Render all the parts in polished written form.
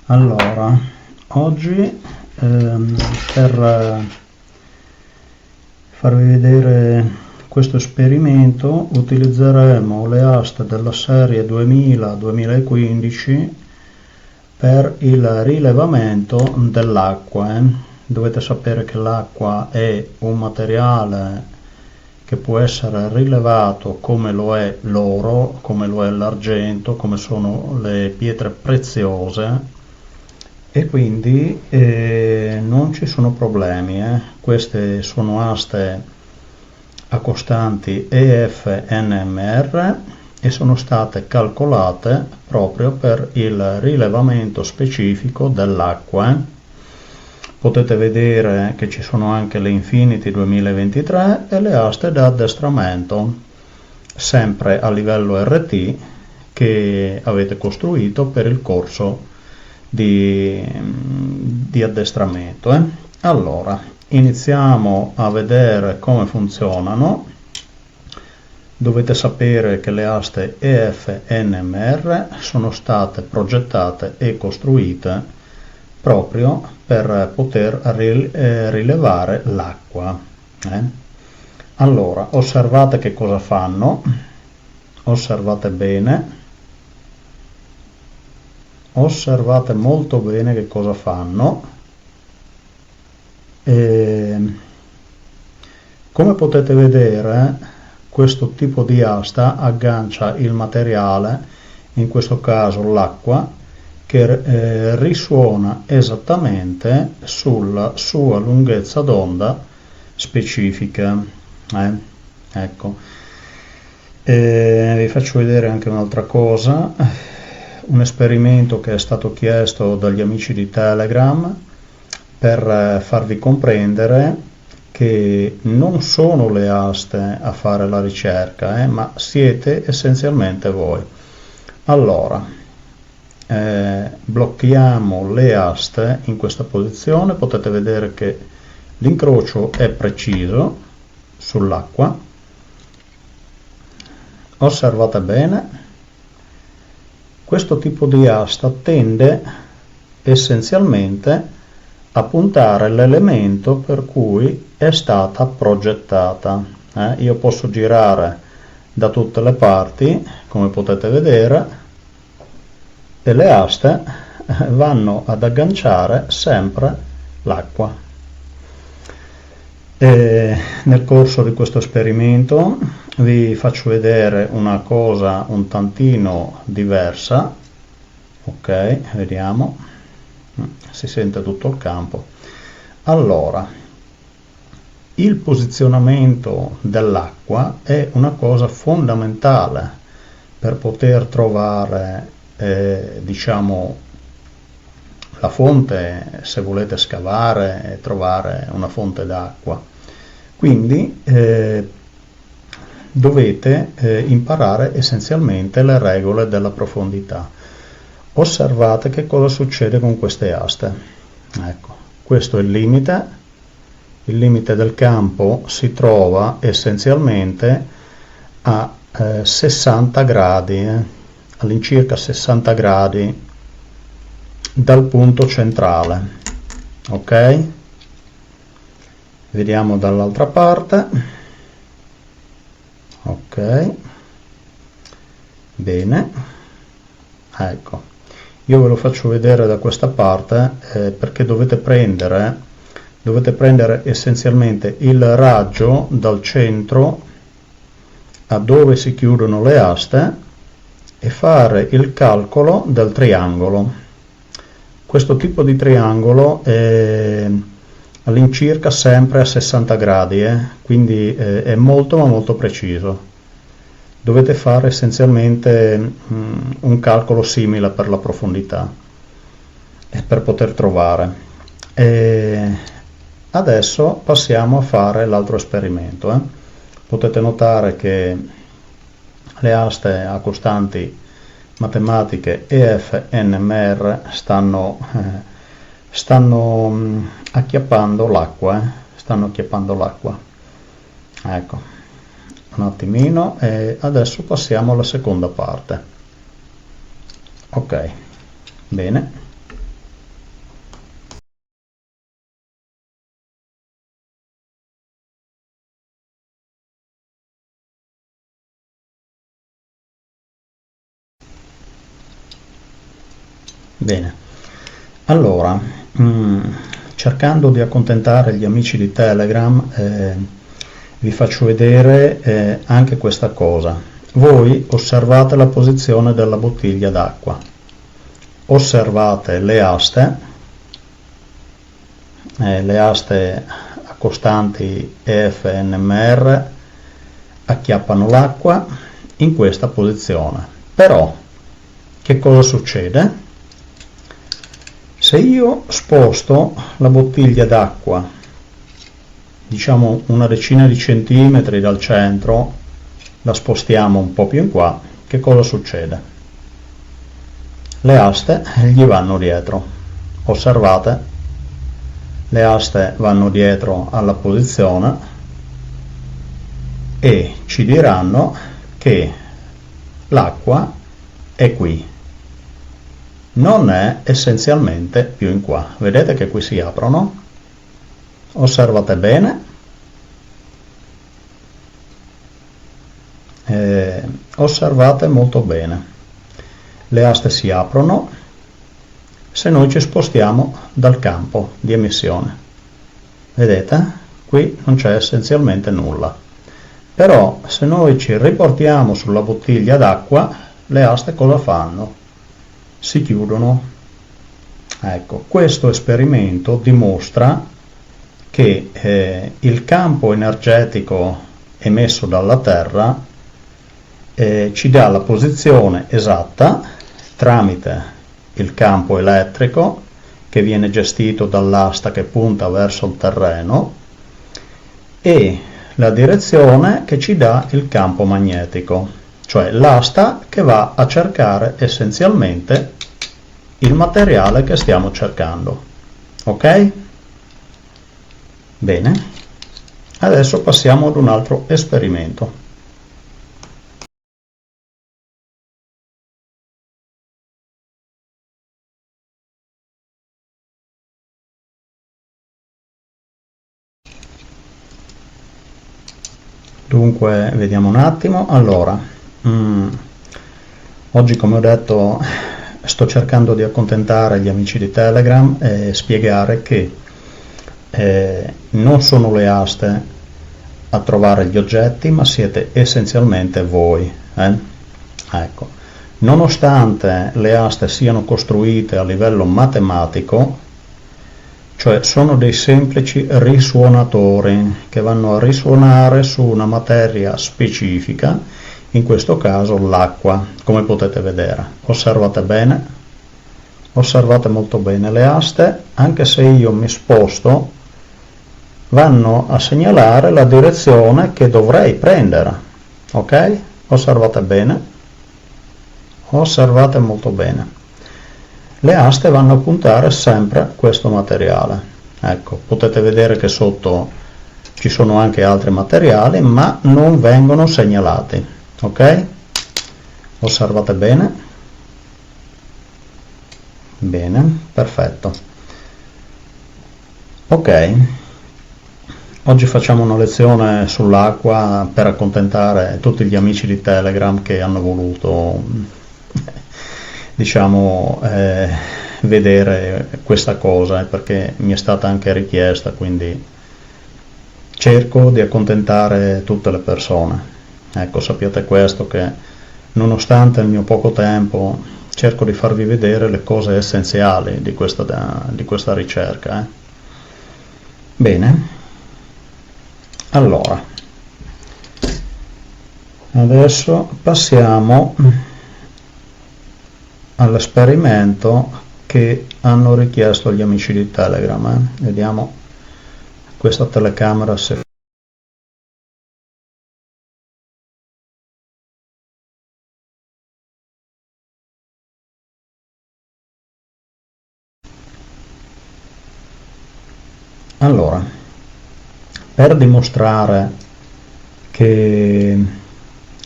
Allora, oggi per farvi vedere questo esperimento utilizzeremo le aste della serie 2000-2015 per il rilevamento dell'acqua. Dovete sapere che l'acqua è un materiale che può essere rilevato come lo è l'oro, come lo è l'argento, come sono le pietre preziose, e quindi non ci sono problemi. Queste sono aste a costanti EF-NMR e sono state calcolate proprio per il rilevamento specifico dell'acqua. Potete vedere che ci sono anche le Infinity 2023 e le aste da addestramento, sempre a livello RT, che avete costruito per il corso di addestramento. Allora, iniziamo a vedere come funzionano. Dovete sapere che le aste EF-NMR sono state progettate e costruite proprio per poter rilevare l'acqua. Allora, osservate che cosa fanno, osservate bene. Osservate molto bene che cosa fanno. Come potete vedere, questo tipo di asta aggancia il materiale, in questo caso l'acqua, che risuona esattamente sulla sua lunghezza d'onda specifica. Ecco. Vi faccio vedere anche un'altra cosa. Un esperimento che è stato chiesto dagli amici di Telegram per farvi comprendere che non sono le aste a fare la ricerca, ma siete essenzialmente voi. Allora, blocchiamo le aste in questa posizione. Potete vedere che l'incrocio è preciso sull'acqua. Osservate bene. Questo tipo di asta tende essenzialmente a puntare l'elemento per cui è stata progettata. Io posso girare da tutte le parti, come potete vedere, e le aste vanno ad agganciare sempre l'acqua. Nel corso di questo esperimento vi faccio vedere una cosa un tantino diversa. Ok, vediamo, si sente tutto il campo. Allora, il posizionamento dell'acqua è una cosa fondamentale per poter trovare diciamo la fonte, se volete scavare e trovare una fonte d'acqua. Quindi dovete imparare essenzialmente le regole della profondità. Osservate che cosa succede con queste aste. Ecco, questo è il limite. Il limite del campo si trova essenzialmente a 60 gradi, all'incirca 60 gradi dal punto centrale. Ok? Vediamo dall'altra parte. Ok, bene, ecco, io ve lo faccio vedere da questa parte perché dovete prendere essenzialmente il raggio dal centro a dove si chiudono le aste e fare il calcolo del triangolo. Questo tipo di triangolo è all'incirca sempre a 60 gradi, quindi è molto ma molto preciso. Dovete fare essenzialmente un calcolo simile per la profondità e per poter trovare. Adesso passiamo a fare l'altro esperimento. Potete notare che le aste a costanti matematiche EF-NMR stanno acchiappando l'acqua, ecco, un attimino, e adesso passiamo alla seconda parte. Ok, bene, Bene, allora, cercando di accontentare gli amici di Telegram, vi faccio vedere anche questa cosa. Voi osservate la posizione della bottiglia d'acqua, osservate le aste accostanti EF e NMR acchiappano l'acqua in questa posizione. Però che cosa succede? Se io sposto la bottiglia d'acqua, diciamo una decina di centimetri dal centro, la spostiamo un po' più in qua, che cosa succede? Le aste gli vanno dietro. Osservate, le aste vanno dietro alla posizione e ci diranno che l'acqua è qui, non è essenzialmente più in qua. Vedete che qui si aprono? Osservate bene, osservate molto bene, le aste si aprono se noi ci spostiamo dal campo di emissione. Vedete? Qui non c'è essenzialmente nulla. Però se noi ci riportiamo sulla bottiglia d'acqua, le aste cosa fanno? Si chiudono. Ecco, questo esperimento dimostra che il campo energetico emesso dalla Terra ci dà la posizione esatta tramite il campo elettrico che viene gestito dall'asta che punta verso il terreno e la direzione che ci dà il campo magnetico, cioè l'asta che va a cercare essenzialmente il materiale che stiamo cercando. Ok? Bene, adesso passiamo ad un altro esperimento. Dunque, vediamo un attimo. Allora, oggi, come ho detto, sto cercando di accontentare gli amici di Telegram e spiegare che non sono le aste a trovare gli oggetti, ma siete essenzialmente voi. Ecco, nonostante le aste siano costruite a livello matematico, cioè sono dei semplici risuonatori che vanno a risuonare su una materia specifica, in questo caso l'acqua, come potete vedere. Osservate bene, osservate molto bene le aste, anche se io mi sposto, vanno a segnalare la direzione che dovrei prendere. Ok? Osservate bene, osservate molto bene. Le aste vanno a puntare sempre a questo materiale. Ecco, potete vedere che sotto ci sono anche altri materiali, ma non vengono segnalati. Ok? Osservate bene. Bene, perfetto. Ok, oggi facciamo una lezione sull'acqua per accontentare tutti gli amici di Telegram che hanno voluto diciamo vedere questa cosa, perché mi è stata anche richiesta, quindi cerco di accontentare tutte le persone. Ecco, sappiate questo, che nonostante il mio poco tempo cerco di farvi vedere le cose essenziali di questa ricerca. Bene, allora adesso passiamo all'esperimento che hanno richiesto gli amici di Telegram. Vediamo questa telecamera se allora, per dimostrare che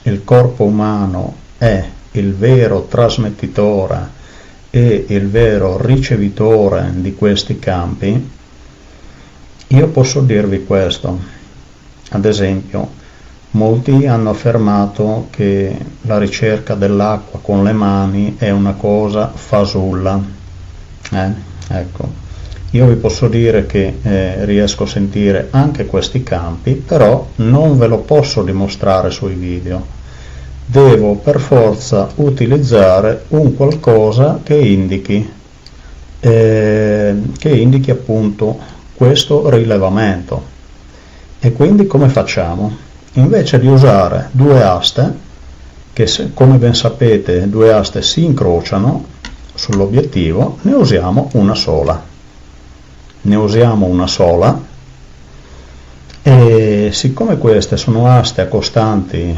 il corpo umano è il vero trasmettitore e il vero ricevitore di questi campi, io posso dirvi questo. Ad esempio, molti hanno affermato che la ricerca dell'acqua con le mani è una cosa fasulla. Ecco, io vi posso dire che riesco a sentire anche questi campi, però non ve lo posso dimostrare sui video. Devo per forza utilizzare un qualcosa che indichi appunto questo rilevamento. E quindi come facciamo? Invece di usare due aste, che come ben sapete due aste si incrociano sull'obiettivo, ne usiamo una sola. E siccome queste sono aste a costanti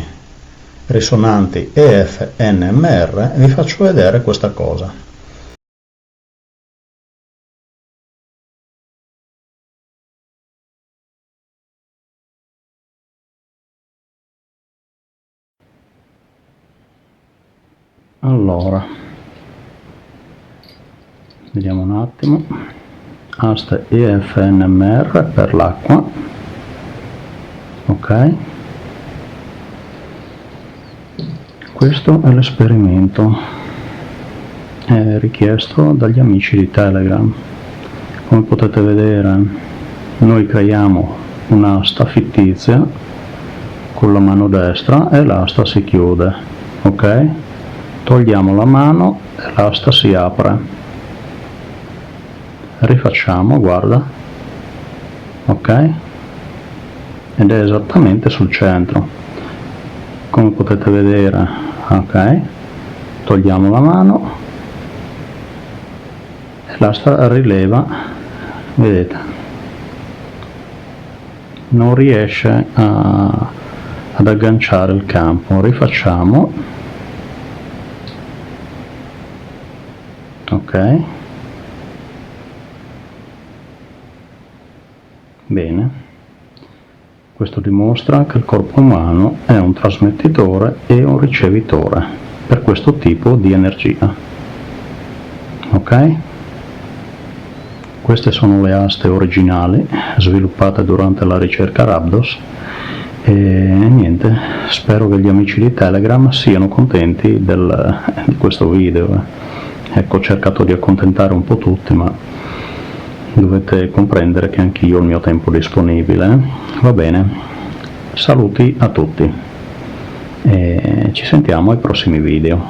risonanti EF, NMR, vi faccio vedere questa cosa. Allora, vediamo un attimo, aste EFNMR per l'acqua, ok, questo è l'esperimento richiesto dagli amici di Telegram. Come potete vedere noi creiamo un'asta fittizia con la mano destra e l'asta si chiude, ok? Togliamo la mano e l'asta si apre. Rifacciamo, guarda, ok? Ed è esattamente sul centro. Come potete vedere, ok? Togliamo la mano e l'asta rileva, vedete? Non riesce ad agganciare il campo. Rifacciamo. Ok, bene, questo dimostra che il corpo umano è un trasmettitore e un ricevitore per questo tipo di energia. Ok, queste sono le aste originali sviluppate durante la ricerca Rabdos e niente, spero che gli amici di Telegram siano contenti di questo video. Ecco, ho cercato di accontentare un po' tutti, ma dovete comprendere che anch'io ho il mio tempo disponibile. Va bene, saluti a tutti e ci sentiamo ai prossimi video.